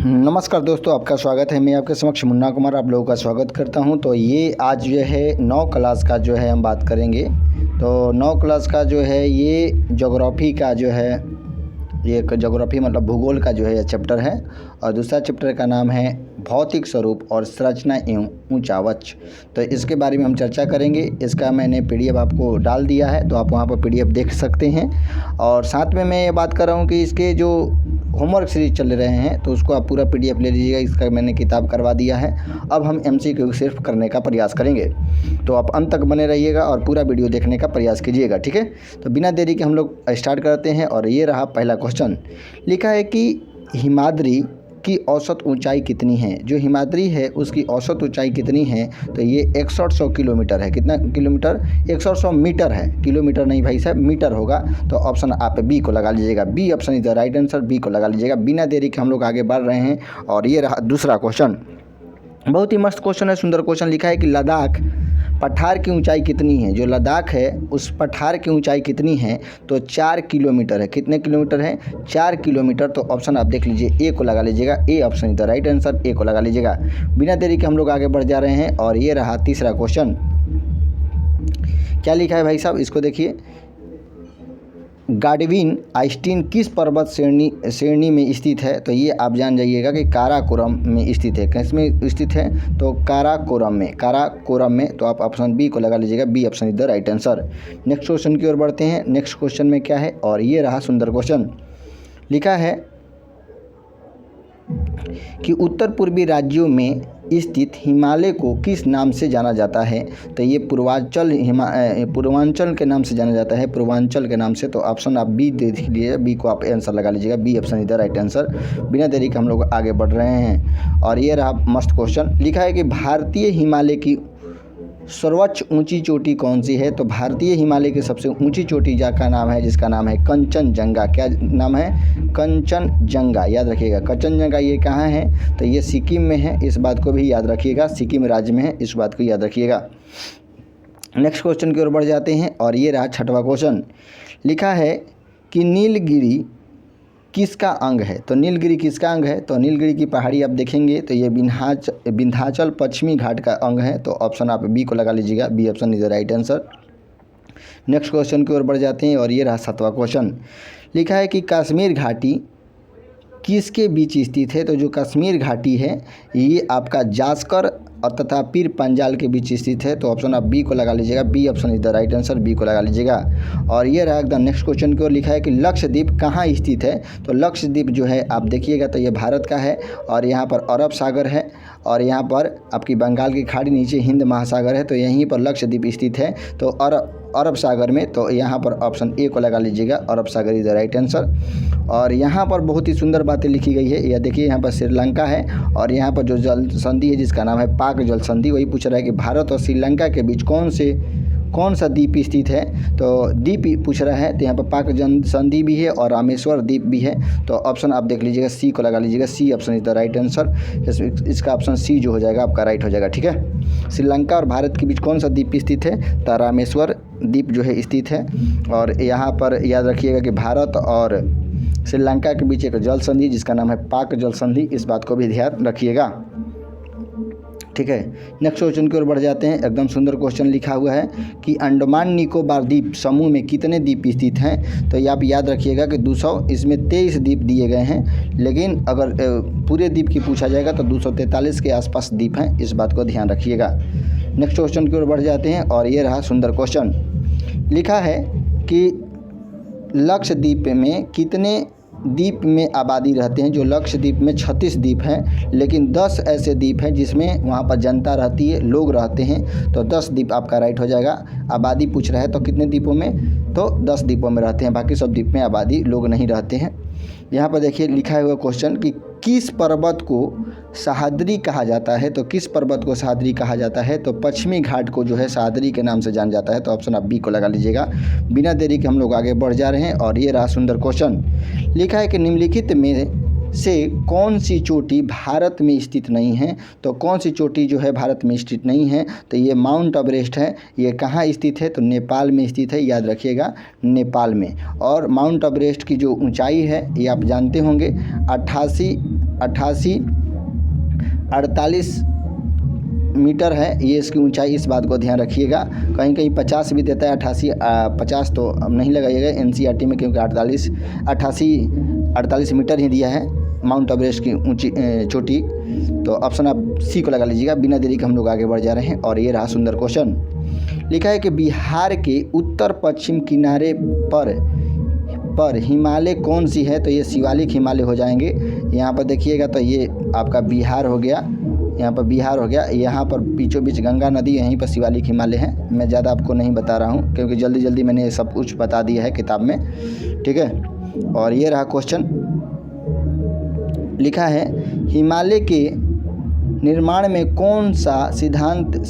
नमस्कार दोस्तों, आपका स्वागत है। मैं आपके समक्ष मुन्ना कुमार आप लोगों का स्वागत करता हूं। तो ये आज जो है 9 क्लास का जो है हम बात करेंगे। तो 9 क्लास का जो है ये ज्योग्राफी का जो है, ये ज्योग्राफी मतलब भूगोल का जो है ये चैप्टर है। और दूसरा चैप्टर का नाम है भौतिक स्वरूप और संरचना एवं ऊंचावच। तो इसके बारे में हम चर्चा करेंगे। इसका मैंने पीडीएफ आपको डाल दिया है, तो आप वहाँ पर पीडीएफ देख सकते हैं। और साथ में मैं ये बात कर रहा हूँ कि इसके जो होमवर्क सीरीज चल रहे हैं तो उसको आप पूरा पीडीएफ ले लीजिएगा। इसका मैंने किताब करवा दिया है। अब हम एमसीक्यू सिर्फ करने का प्रयास करेंगे, तो आप अंत तक बने रहिएगा और पूरा वीडियो देखने का प्रयास कीजिएगा, ठीक है। तो बिना देरी के हम लोग स्टार्ट करते हैं। और ये रहा पहला क्वेश्चन। लिखा है कि हिमाद्री की औसत ऊंचाई कितनी है। जो हिमाद्री है उसकी औसत ऊंचाई कितनी है, तो ये 6100 किलोमीटर है। कितना किलोमीटर? 6100 मीटर है, किलोमीटर नहीं भाई साहब, मीटर होगा। तो ऑप्शन आप बी को लगा लीजिएगा। B option is the right answer, B को लगा लीजिएगा। बिना देरी के हम लोग आगे बढ़ रहे हैं। और ये रहा दूसरा क्वेश्चन। बहुत ही मस्त क्वेश्चन है, सुंदर क्वेश्चन। लिखा है कि लद्दाख पठार की ऊंचाई कितनी है। जो लद्दाख है उस पठार की ऊंचाई कितनी है, तो 4 किलोमीटर है। कितने किलोमीटर है? 4 किलोमीटर। तो ऑप्शन आप देख लीजिए, ए को लगा लीजिएगा। A option is the right answer, A को लगा लीजिएगा। बिना देरी के हम लोग आगे बढ़ जा रहे हैं। और ये रहा तीसरा क्वेश्चन। क्या लिखा है भाई साहब, इसको देखिए। गाडविन आइंस्टीन किस पर्वत श्रेणी में स्थित है, तो ये आप जान जाइएगा कि काराकोरम में स्थित है। किस में स्थित है? तो काराकोरम में। तो आप ऑप्शन बी को लगा लीजिएगा। B option is the right answer. Next question की ओर बढ़ते हैं। नेक्स्ट क्वेश्चन में क्या है, और ये रहा सुंदर क्वेश्चन। लिखा है कि उत्तर पूर्वी राज्यों में स्थित हिमालय को किस नाम से जाना जाता है, तो ये पूर्वांचल के नाम से जाना जाता है, पूर्वांचल के नाम से। तो ऑप्शन आप बी दे लीजिए। बी को आप आंसर लगा लीजिएगा। B option is the right answer. बिना देरी के हम लोग आगे बढ़ रहे हैं। और ये रहा मस्त क्वेश्चन। लिखा है कि भारतीय हिमालय की सर्वोच्च ऊंची चोटी कौन सी है, तो भारतीय हिमालय की सबसे ऊंची चोटी का नाम है, जिसका नाम है कंचनजंगा। क्या नाम है? कंचनजंगा। याद रखिएगा, कंचनजंगा ये कहाँ है, तो ये सिक्किम में है। इस बात को भी याद रखिएगा, सिक्किम राज्य में है, इस बात को याद रखिएगा। नेक्स्ट क्वेश्चन की ओर बढ़ जाते हैं। और ये रहा छठवां क्वेश्चन। लिखा है कि नीलगिरी किसका अंग है, तो नीलगिरी किसका अंग है, तो नीलगिरी की पहाड़ी आप देखेंगे तो ये विंध्याचल पश्चिमी घाट का अंग है। तो ऑप्शन आप बी को लगा लीजिएगा। B option is the right answer. Next question की ओर बढ़ जाते हैं। और ये रहा सातवां क्वेश्चन। लिखा है कि कश्मीर घाटी किसके बीच स्थित है, तो जो कश्मीर घाटी है ये आपका जास्कर और तथा पीर पंजाल के बीच स्थित है। तो ऑप्शन आप बी को लगा लीजिएगा। B option is the right answer, B को लगा लीजिएगा। और ये रहा एकदम नेक्स्ट क्वेश्चन की ओर। लिखा है कि लक्षद्वीप कहाँ स्थित है, तो लक्षद्वीप जो है आप देखिएगा तो ये भारत का है। और यहाँ पर अरब सागर है, और यहाँ पर आपकी बंगाल की खाड़ी, नीचे हिंद महासागर है। तो यहीं पर लक्षद्वीप स्थित है, तो अरब सागर में। तो यहाँ पर ऑप्शन ए को लगा लीजिएगा। अरब सागर इज द राइट आंसर। और यहाँ पर बहुत ही सुंदर बातें लिखी गई है। यह देखिए, यहाँ पर श्रीलंका है, और यहाँ पर जो जल संधि है जिसका नाम है पाक जल संधि, वही पूछ रहा है कि भारत और श्रीलंका के बीच कौन सा द्वीप स्थित है, तो द्वीप पूछ रहा है। तो यहाँ पर पाक जल संधि भी है और रामेश्वर द्वीप भी है। तो ऑप्शन आप देख लीजिएगा, सी को लगा लीजिएगा। C option is the right answer. इसका ऑप्शन सी जो हो जाएगा आपका राइट हो जाएगा, ठीक है। श्रीलंका और भारत के बीच कौन सा द्वीप स्थित है, तो रामेश्वर द्वीप जो है स्थित है। और यहाँ पर याद रखिएगा कि भारत और श्रीलंका के बीच एक जल संधि जिसका नाम है पाक जल संधि, इस बात को भी ध्यान रखिएगा, ठीक है। नेक्स्ट क्वेश्चन की ओर बढ़ जाते हैं। एकदम सुंदर क्वेश्चन लिखा हुआ है कि अंडमान निकोबार द्वीप समूह में कितने द्वीप स्थित हैं, तो ये आप याद रखिएगा कि 200, इसमें 23 द्वीप दिए गए हैं। लेकिन अगर पूरे द्वीप की पूछा जाएगा तो 243 के आसपास द्वीप हैं, इस बात को ध्यान रखिएगा। नेक्स्ट क्वेश्चन की ओर बढ़ जाते हैं। और ये रहा सुंदर क्वेश्चन। लिखा है कि लक्षद्वीप में कितने द्वीप में आबादी रहते हैं। जो लक्षद्वीप में 36 द्वीप हैं, लेकिन 10 ऐसे द्वीप हैं जिसमें वहाँ पर जनता रहती है, लोग रहते हैं। तो 10 द्वीप आपका राइट हो जाएगा। आबादी पूछ रहा है तो कितने द्वीपों में, तो 10 द्वीपों में रहते हैं। बाकी सब द्वीप में आबादी लोग नहीं रहते हैं। यहाँ पर देखिए लिखा हुआ क्वेश्चन कि किस पर्वत को सह्याद्री कहा जाता है, तो किस पर्वत को सह्याद्री कहा जाता है, तो पश्चिमी घाट को जो है सह्याद्री के नाम से जाना जाता है। तो ऑप्शन आप बी को लगा लीजिएगा। बिना देरी के हम लोग आगे बढ़ जा रहे हैं। और ये रहा सुंदर क्वेश्चन। लिखा है कि निम्नलिखित में से कौन सी चोटी भारत में स्थित नहीं है, तो कौन सी चोटी जो है भारत में स्थित नहीं है, तो ये माउंट एवरेस्ट है। ये कहाँ स्थित है, तो नेपाल में स्थित है, याद रखिएगा, नेपाल में। और माउंट एवरेस्ट की जो ऊंचाई है ये आप जानते होंगे 88 48 मीटर है ये इसकी ऊंचाई, इस बात को ध्यान रखिएगा। कहीं कहीं 50 भी देता है, 88 50 तो नहीं लगाइएगा एनसीईआरटी में, क्योंकि 48 मीटर ही दिया है माउंट एवरेस्ट की ऊंची चोटी। तो ऑप्शन आप सी को लगा लीजिएगा। बिना देरी के हम लोग आगे बढ़ जा रहे हैं और ये रहा सुंदर क्वेश्चन। लिखा है कि बिहार के उत्तर पश्चिम किनारे पर हिमालय कौन सी है, तो ये शिवालिक हिमालय हो जाएंगे। यहाँ पर देखिएगा तो ये आपका बिहार हो गया, यहाँ पर बिहार हो गया, यहाँ पर बीचों बीच गंगा नदी, यहीं पर शिवालिक हिमालय है। मैं ज़्यादा आपको नहीं बता रहा हूँ क्योंकि जल्दी जल्दी मैंने सब कुछ बता दिया है किताब में, ठीक है। और ये रहा क्वेश्चन। लिखा है हिमालय के निर्माण में कौन सा सिद्धांत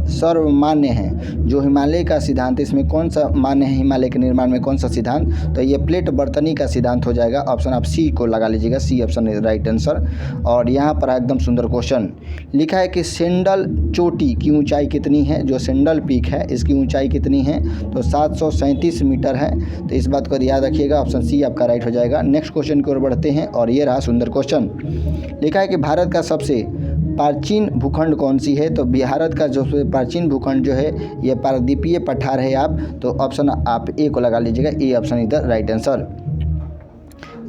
सर्वमान्य है। जो हिमालय का सिद्धांत, इसमें कौन सा मान्य है हिमालय के निर्माण में, कौन सा सिद्धांत, तो ये प्लेट बर्तनी का सिद्धांत हो जाएगा। ऑप्शन आप सी को लगा लीजिएगा, C option is right answer. और यहाँ पर एकदम सुंदर क्वेश्चन। लिखा है कि सेंडल चोटी की ऊंचाई कितनी है। जो सेंडल पीक है इसकी ऊंचाई कितनी है, तो 737 मीटर है। तो इस बात को याद रखिएगा, ऑप्शन सी आपका राइट हो जाएगा। नेक्स्ट क्वेश्चन की ओर बढ़ते हैं और ये रहा सुंदर क्वेश्चन। लिखा है कि भारत का सबसे प्राचीन भूखंड कौन सी है, तो भारत का जो प्राचीन भूखंड जो है ये पारदीपीय पठार है। आप तो ऑप्शन आप ए को लगा लीजिएगा, ए ऑप्शन इधर राइट आंसर।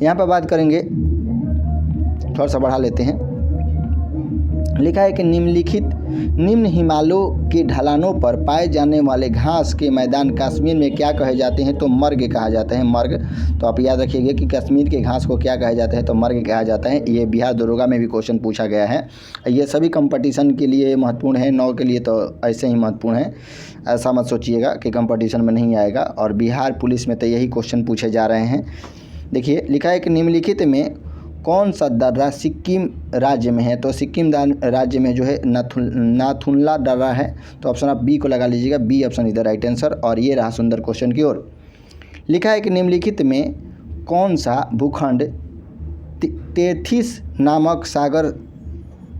यहाँ पर बात करेंगे, थोड़ा सा बढ़ा लेते हैं। लिखा है कि निम्न हिमालयों के ढलानों पर पाए जाने वाले घास के मैदान कश्मीर में क्या कहे जाते हैं, तो मर्ग कहा जाता है, मर्ग। तो आप याद रखिएगा कि कश्मीर के घास को क्या कहा जाता है, तो मर्ग कहा जाता है। ये बिहार दरोगा में भी क्वेश्चन पूछा गया है। ये सभी कंपटीशन के लिए महत्वपूर्ण है, 9 के लिए तो ऐसे ही महत्वपूर्ण है। ऐसा मत सोचिएगा कि कंपटीशन में नहीं आएगा। और बिहार पुलिस में तो यही क्वेश्चन पूछे जा रहे हैं। देखिए लिखा है कि निम्नलिखित में कौन सा दर्रा सिक्किम राज्य में है, तो सिक्किम राज्य में जो है नाथुला दर्रा है। तो ऑप्शन आप बी को लगा लीजिएगा, बी ऑप्शन इधर राइट आंसर। और ये रहा सुंदर क्वेश्चन की ओर। लिखा है कि निम्नलिखित में कौन सा भूखंड तेथिस नामक सागर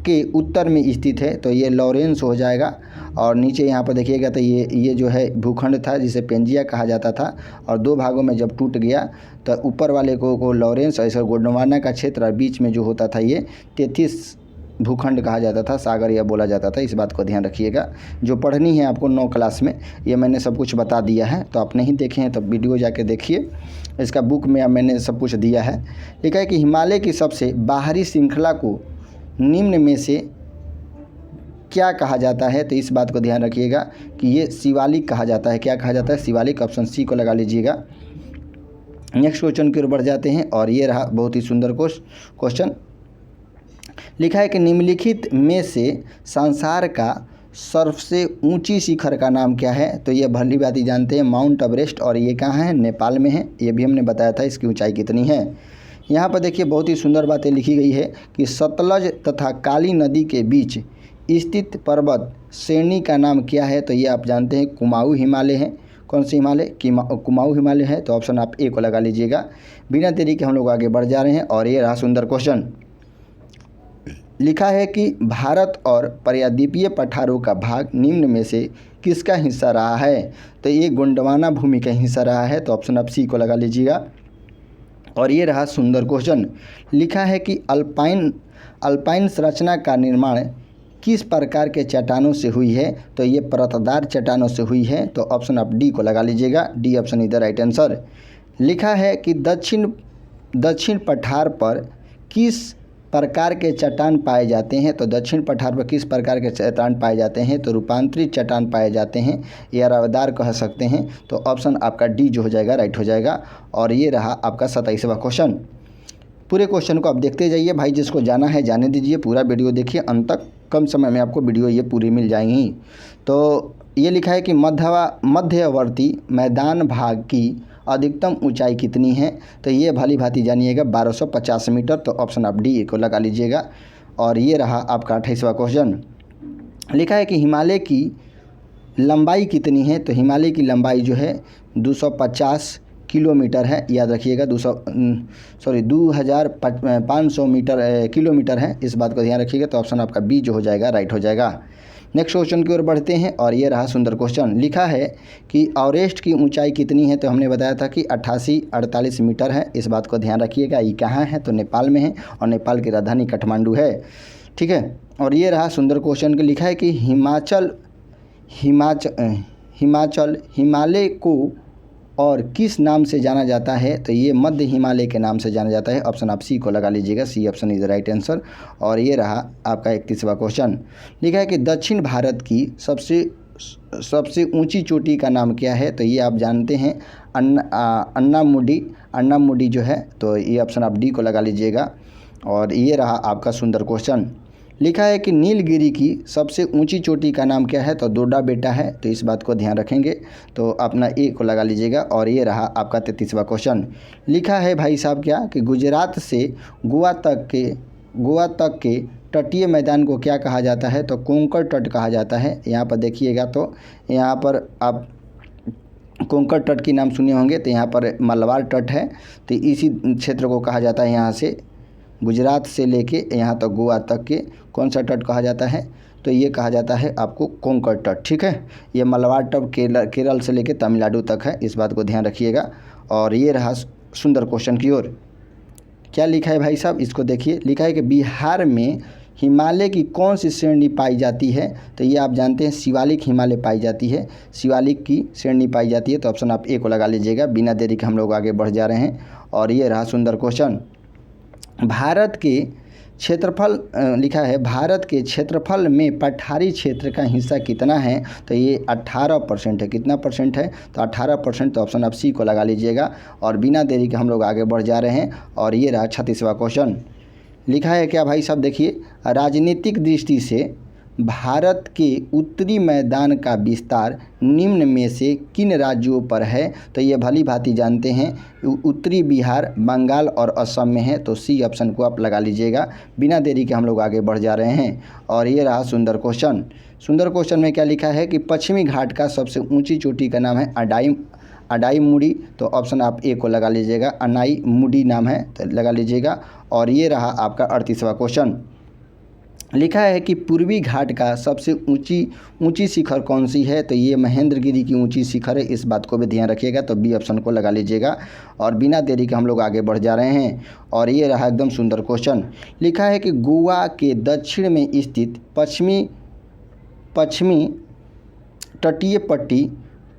के उत्तर में स्थित है, तो ये लॉरेंस हो जाएगा। और नीचे यहाँ पर देखिएगा तो ये जो है भूखंड था जिसे पेंजिया कहा जाता था, और 2 भागों में जब टूट गया तो ऊपर वाले को लॉरेंस, ऐसा गोंडवाना का क्षेत्र, और बीच में जो होता था ये तेथिस भूखंड कहा जाता था, सागर या बोला जाता था। इस बात को ध्यान रखिएगा। जो पढ़नी है आपको 9 क्लास में, ये मैंने सब कुछ बता दिया है। तो आप नहीं देखे हैं तो वीडियो जाके देखिए, इसका बुक में मैंने सब कुछ दिया है। लिखा है कि हिमालय की सबसे बाहरी श्रृंखला को निम्न में से क्या कहा जाता है, तो इस बात को ध्यान रखिएगा कि ये शिवालिक कहा जाता है। क्या कहा जाता है, शिवालिक। ऑप्शन सी को लगा लीजिएगा। नेक्स्ट क्वेश्चन की ओर बढ़ जाते हैं और ये रहा बहुत ही सुंदर क्वेश्चन। लिखा है कि निम्नलिखित में से संसार का सबसे ऊंची शिखर का नाम क्या है, तो ये भली बात ही जानते हैं, माउंट एवरेस्ट। और ये कहाँ है, नेपाल में है। ये भी हमने बताया था इसकी ऊंचाई कितनी है। यहाँ पर देखिए बहुत ही सुंदर बातें लिखी गई है कि सतलज तथा काली नदी के बीच स्थित पर्वत श्रेणी का नाम क्या है, तो ये आप जानते हैं कुमाऊं हिमालय है। कौन सी हिमालय, कुमाऊं हिमालय है। तो ऑप्शन आप ए को लगा लीजिएगा। बिना देरी के हम लोग आगे बढ़ जा रहे हैं और ये रहा सुंदर क्वेश्चन। लिखा है कि भारत और प्रायद्वीपीय पठारों का भाग निम्न में से किसका हिस्सा रहा है, तो ये गोंडवाना भूमि का हिस्सा रहा है। तो ऑप्शन आप सी को लगा लीजिएगा। और ये रहा सुंदर क्वेश्चन। लिखा है कि अल्पाइन संरचना का निर्माण किस प्रकार के चट्टानों से हुई है, तो ये परतदार चट्टानों से हुई है। तो ऑप्शन आप डी को लगा लीजिएगा, डी ऑप्शन इधर राइट आंसर। लिखा है कि दक्षिण पठार पर किस प्रकार के चट्टान पाए जाते हैं, तो दक्षिण पठार पर किस प्रकार के चट्टान पाए जाते हैं, तो रूपांतरित चट्टान पाए जाते हैं या रवेदार कह सकते हैं। तो ऑप्शन आपका डी जो हो जाएगा राइट हो जाएगा। और ये रहा आपका 27वां क्वेश्चन। पूरे क्वेश्चन को आप देखते जाइए भाई, जिसको जाना है जाने दीजिए, पूरा वीडियो देखिए अंत तक। कम समय में आपको वीडियो ये पूरी मिल जाएंगी। तो ये लिखा है कि मध्यवर्ती मैदान भाग की अधिकतम ऊंचाई कितनी है, तो ये भली भांति जानिएगा 1250 मीटर। तो ऑप्शन आप डी को लगा लीजिएगा। और ये रहा आपका 28वां क्वेश्चन। लिखा है कि हिमालय की लंबाई कितनी है, तो हिमालय की लंबाई जो है 250 किलोमीटर है। याद रखिएगा 2500 किलोमीटर है। इस बात को ध्यान रखिएगा। तो ऑप्शन आपका बी जो हो जाएगा राइट हो जाएगा। नेक्स्ट क्वेश्चन की ओर बढ़ते हैं और ये रहा सुंदर क्वेश्चन। लिखा है कि एवरेस्ट की ऊंचाई कितनी है, तो हमने बताया था कि 88-48 मीटर है। इस बात को ध्यान रखिएगा। ये कहाँ है, तो नेपाल में है और नेपाल की राजधानी काठमांडू है। ठीक है। और ये रहा सुंदर क्वेश्चन के लिखा है कि हिमालय को और किस नाम से जाना जाता है, तो ये मध्य हिमालय के नाम से जाना जाता है। ऑप्शन आप सी को लगा लीजिएगा। C option is the right answer. और ये रहा आपका 31वां क्वेश्चन। लिखा है कि दक्षिण भारत की सबसे ऊंची चोटी का नाम क्या है, तो ये आप जानते हैं अन्नामुडी जो है, तो ये ऑप्शन आप डी को लगा लीजिएगा। और ये रहा आपका सुंदर क्वेश्चन। लिखा है कि नीलगिरी की सबसे ऊंची चोटी का नाम क्या है, तो डोडा बेटा है। तो इस बात को ध्यान रखेंगे, तो अपना ए को लगा लीजिएगा। और ये रहा आपका 33वां क्वेश्चन। लिखा है भाई साहब क्या कि गुजरात से गोवा तक के तटीय मैदान को क्या कहा जाता है, तो कोंकण तट कहा जाता है। यहाँ पर देखिएगा, तो यहाँ पर आप कोंकण तट की नाम सुने होंगे, तो यहाँ पर मलबार तट है। तो इसी क्षेत्र को कहा जाता है, यहाँ से गुजरात से लेके यहाँ तक गोवा तक के कौन सा तट कहा जाता है, तो ये कहा जाता है आपको कोंकण तट। ठीक है। ये मलबार तट केरल से लेके तमिलनाडु तक है। इस बात को ध्यान रखिएगा। और ये रहा सुंदर क्वेश्चन की ओर। क्या लिखा है भाई साहब, इसको देखिए। लिखा है कि बिहार में हिमालय की कौन सी श्रेणी पाई जाती है, तो ये आप जानते हैं शिवालिक हिमालय पाई जाती है। शिवालिक की श्रेणी पाई जाती है। तो ऑप्शन आप ए को लगा लीजिएगा। बिना देरी के हम लोग आगे बढ़ जा रहे हैं। और ये रहा सुंदर क्वेश्चन। भारत के क्षेत्रफल लिखा है, भारत के क्षेत्रफल में पठारी क्षेत्र का हिस्सा कितना है, तो ये 18% है। कितना परसेंट है, तो 18%। तो ऑप्शन आप सी को लगा लीजिएगा। और बिना देरी के हम लोग आगे बढ़ जा रहे हैं। और ये रहा 36वां क्वेश्चन। लिखा है क्या भाई साहब, देखिए, राजनीतिक दृष्टि से भारत के उत्तरी मैदान का विस्तार निम्न में से किन राज्यों पर है, तो ये भली भांति जानते हैं। उत्तरी बिहार, बंगाल और असम में है। तो सी ऑप्शन को आप लगा लीजिएगा। बिना देरी के हम लोग आगे बढ़ जा रहे हैं। और ये रहा सुंदर क्वेश्चन। सुंदर क्वेश्चन में क्या लिखा है कि पश्चिमी घाट का सबसे ऊंची चोटी का नाम है अडाईमुड़ी। तो ऑप्शन आप ए को लगा लीजिएगा। अनाईमुडी नाम है, तो लगा लीजिएगा। और ये रहा आपका 38वां क्वेश्चन। लिखा है कि पूर्वी घाट का सबसे ऊंची शिखर कौन सी है, तो ये महेंद्रगिरी की ऊंची शिखर है। इस बात को भी ध्यान रखिएगा। तो बी ऑप्शन को लगा लीजिएगा। और बिना देरी के हम लोग आगे बढ़ जा रहे हैं। और ये रहा एकदम सुंदर क्वेश्चन। लिखा है कि गोवा के दक्षिण में स्थित पश्चिमी तटीय पट्टी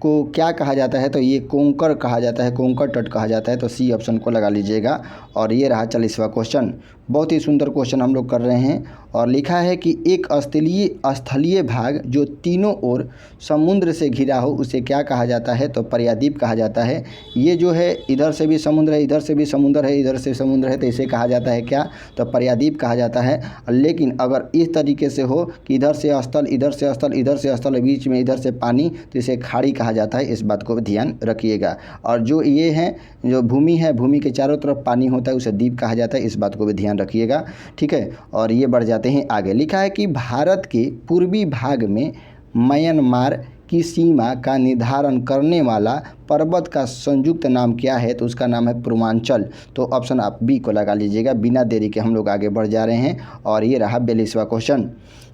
को क्या कहा जाता है, तो ये कोंकण कहा जाता है। कोंकण तट कहा जाता है। तो सी ऑप्शन को लगा लीजिएगा। और ये रहा 40वां क्वेश्चन। बहुत ही सुंदर क्वेश्चन हम लोग कर रहे हैं। और लिखा है कि एक स्थलीय भाग जो तीनों ओर समुद्र से घिरा हो उसे क्या कहा जाता है, तो प्रायद्वीप कहा जाता है। ये जो है, इधर से भी समुद्र है, इधर से भी समुद्र है, इधर से समुद्र है, तो इसे कहा जाता है क्या, तो प्रायद्वीप कहा जाता है। लेकिन अगर इस तरीके से हो कि इधर से स्थल, इधर से स्थल, इधर से स्थल, बीच में इधर से पानी, तो इसे खाड़ी कहा जाता है। इस बात को भी ध्यान रखिएगा। और जो ये है, जो भूमि है, भूमि के चारों तरफ पानी होता है, उसे द्वीप कहा जाता है। इस बात को भी ध्यान रखिएगा। ठीक है। और ये बढ़ जाते हैं आगे। लिखा है कि भारत के पूर्वी भाग में म्यांमार की सीमा का निर्धारण करने वाला पर्वत का संयुक्त नाम क्या है, तो उसका नाम है पूर्वांचल। तो ऑप्शन आप बी को लगा लीजिएगा। बिना देरी के हम लोग आगे बढ़ जा रहे हैं। और ये रहा 42वां क्वेश्चन।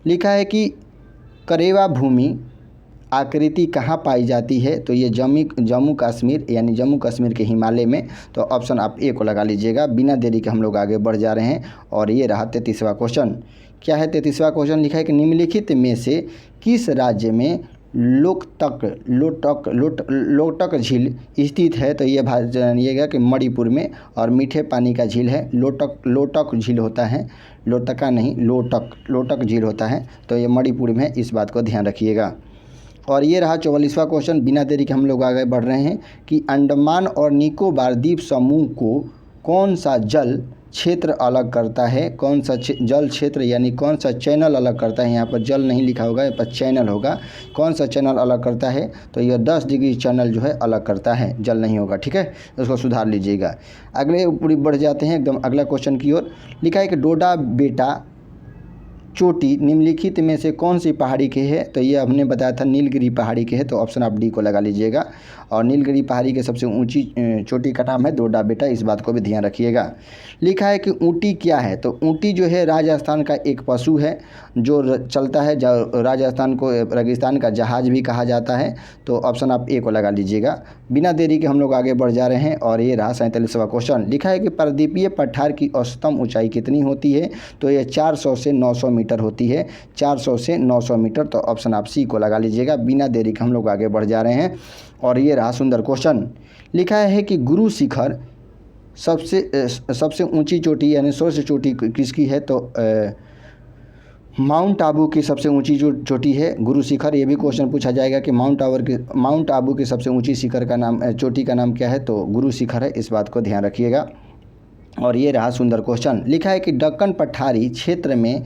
लिखा है कि करेवा भूमि आकृति कहाँ पाई जाती है, तो ये जम्मू कश्मीर, यानी जम्मू कश्मीर के हिमालय में। तो ऑप्शन आप ए को लगा लीजिएगा। बिना देरी के हम लोग आगे बढ़ जा रहे हैं। और ये रहा 33वां क्वेश्चन। क्या है 33वां क्वेश्चन। लिखा है कि निम्नलिखित में से किस राज्य में लोटक झील स्थित है, तो ये जानिएगा कि मणिपुर में। और मीठे पानी का झील है। लोटक झील होता है, लोटका नहीं, लोटक झील होता है। तो ये मणिपुर में है। इस बात को ध्यान रखिएगा। और ये रहा 44वां क्वेश्चन। बिना देरी के हम लोग आगे बढ़ रहे हैं कि अंडमान और निकोबार द्वीप समूह को कौन सा जल क्षेत्र अलग करता है, कौन सा जल क्षेत्र यानी कौन सा चैनल अलग करता है। यहाँ पर जल नहीं लिखा होगा, यहाँ पर चैनल होगा। कौन सा चैनल अलग करता है, तो यह 10 डिग्री चैनल जो है अलग करता है, जल नहीं होगा। ठीक है, उसको सुधार लीजिएगा। अगले पूरी बढ़ जाते हैं एकदम अगला क्वेश्चन की ओर। लिखा है कि डोडा बेटा चोटी निम्नलिखित में से कौन सी पहाड़ी के है, तो ये हमने बताया था नीलगिरी पहाड़ी के है। तो ऑप्शन आप डी को लगा लीजिएगा। और नीलगिरी पहाड़ी के सबसे ऊंची चोटी का नाम है दोड्डा बेटा, इस बात को भी ध्यान रखिएगा। लिखा है कि ऊँटी क्या है, तो ऊँटी जो है राजस्थान का एक पशु है जो चलता है, राजस्थान को रेगिस्तान का जहाज भी कहा जाता है। तो ऑप्शन आप ए को लगा लीजिएगा। बिना देरी के हम लोग आगे बढ़ जा रहे हैं और ये रहा 47वां क्वेश्चन। लिखा है कि प्रदीपीय पठार की औसतम ऊंचाई कितनी होती है, तो ये 400 से 900 मीटर होती है, 400 से 900 मीटर। तो ऑप्शन आप सी को लगा लीजिएगा। बिना देरी के हम लोग आगे बढ़ जा रहे हैं और ये रहा सुंदर क्वेश्चन। लिखा है कि गुरु शिखर सबसे ऊंची चोटी यानी सर्वोच्च चोटी किसकी है, तो माउंट आबू की सबसे ऊंची जो चोटी है गुरु शिखर। ये भी क्वेश्चन पूछा जाएगा कि माउंट आबू की सबसे ऊंची शिखर का नाम, चोटी का नाम क्या है, तो गुरु शिखर है, इस बात को ध्यान रखिएगा। और ये रहा सुंदर क्वेश्चन। लिखा है कि दक्कन पठारी क्षेत्र में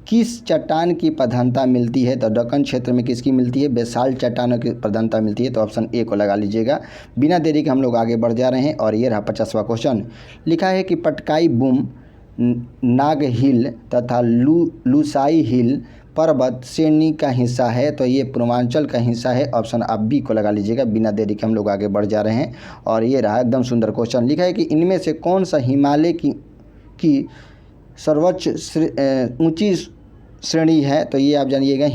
किस चट्टान की प्रधानता मिलती है, तो दक्कन क्षेत्र में किसकी मिलती है, बेसाल्ट चट्टानों की प्रधानता मिलती है। तो ऑप्शन ए को लगा लीजिएगा। बिना देरी के हम लोग आगे बढ़ जा रहे हैं और ये रहा 50वां क्वेश्चन। लिखा है कि पटकाई बूम, नाग हिल तथा लुसाई हिल पर्वत श्रेणी का हिस्सा है, तो ये पूर्वांचल का हिस्सा है। ऑप्शन आप बी को लगा लीजिएगा। बिना देरी के हम लोग आगे बढ़ जा रहे हैं और ये रहा एकदम सुंदर क्वेश्चन। लिखा है कि इनमें से कौन सा हिमालय की सर्वोच्च ऊंची श्रेणी है, तो ये आप जानिएगा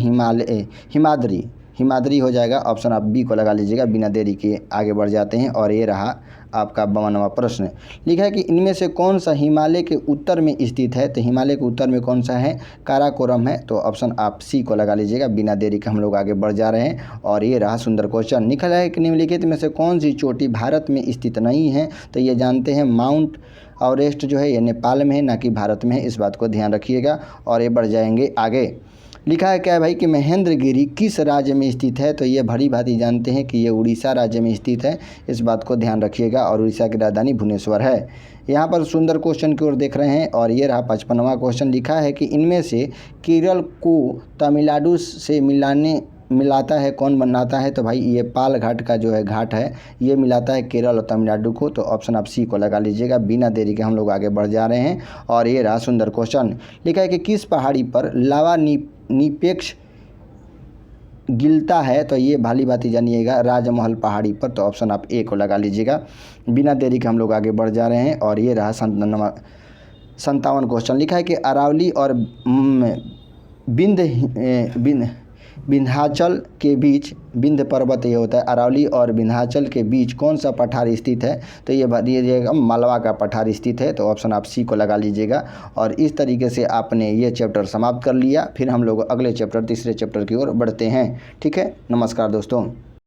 हिमाद्री हो जाएगा। ऑप्शन आप बी को लगा लीजिएगा। बिना देरी के आगे बढ़ जाते हैं और ये रहा आपका 52वां प्रश्न। लिखा है कि इनमें से कौन सा हिमालय के उत्तर में स्थित है, तो हिमालय के उत्तर में कौन सा है, काराकोरम है। तो ऑप्शन आप सी को लगा लीजिएगा। बिना देरी के हम लोग आगे बढ़ जा रहे हैं और ये रहा सुंदर क्वेश्चन। लिखा है कि निम्नलिखित में से कौन सी चोटी भारत में स्थित नहीं है, तो ये जानते हैं माउंट एवरेस्ट जो है ये नेपाल में है, ना कि भारत में है, इस बात को ध्यान रखिएगा और ये बढ़ जाएंगे आगे। लिखा है क्या भाई कि महेंद्रगिरी किस राज्य में स्थित है, तो ये भली भांति जानते हैं कि ये उड़ीसा राज्य में स्थित है, इस बात को ध्यान रखिएगा और उड़ीसा की राजधानी भुवनेश्वर है। यहाँ पर सुंदर क्वेश्चन की ओर देख रहे हैं और ये रहा 55वां क्वेश्चन। लिखा है कि इनमें से केरल को तमिलनाडु से मिलाता है कौन बनाता है, तो भाई ये पाल घाट का जो है घाट है ये मिलाता है केरल और तमिलनाडु को। तो ऑप्शन आप सी को लगा लीजिएगा। बिना देरी के हम लोग आगे बढ़ जा रहे हैं और ये रहा सुंदर क्वेश्चन। लिखा है कि किस पहाड़ी पर लावा निपेक्ष गिलता है, तो ये भाली बात जानिएगा राजमहल पहाड़ी पर। तो ऑप्शन आप ए को लगा लीजिएगा। बिना देरी के हम लोग आगे बढ़ जा रहे हैं और ये रहा 57वां क्वेश्चन। लिखा है कि अरावली और विंध्याचल के बीच, विंध्य पर्वत ये होता है, अरावली और विंध्याचल के बीच कौन सा पठार स्थित है, तो ये बताइएगा मालवा का पठार स्थित है। तो ऑप्शन आप सी को लगा लीजिएगा। और इस तरीके से आपने ये चैप्टर समाप्त कर लिया। फिर हम लोग अगले चैप्टर तीसरे चैप्टर की ओर बढ़ते हैं। ठीक है, नमस्कार दोस्तों।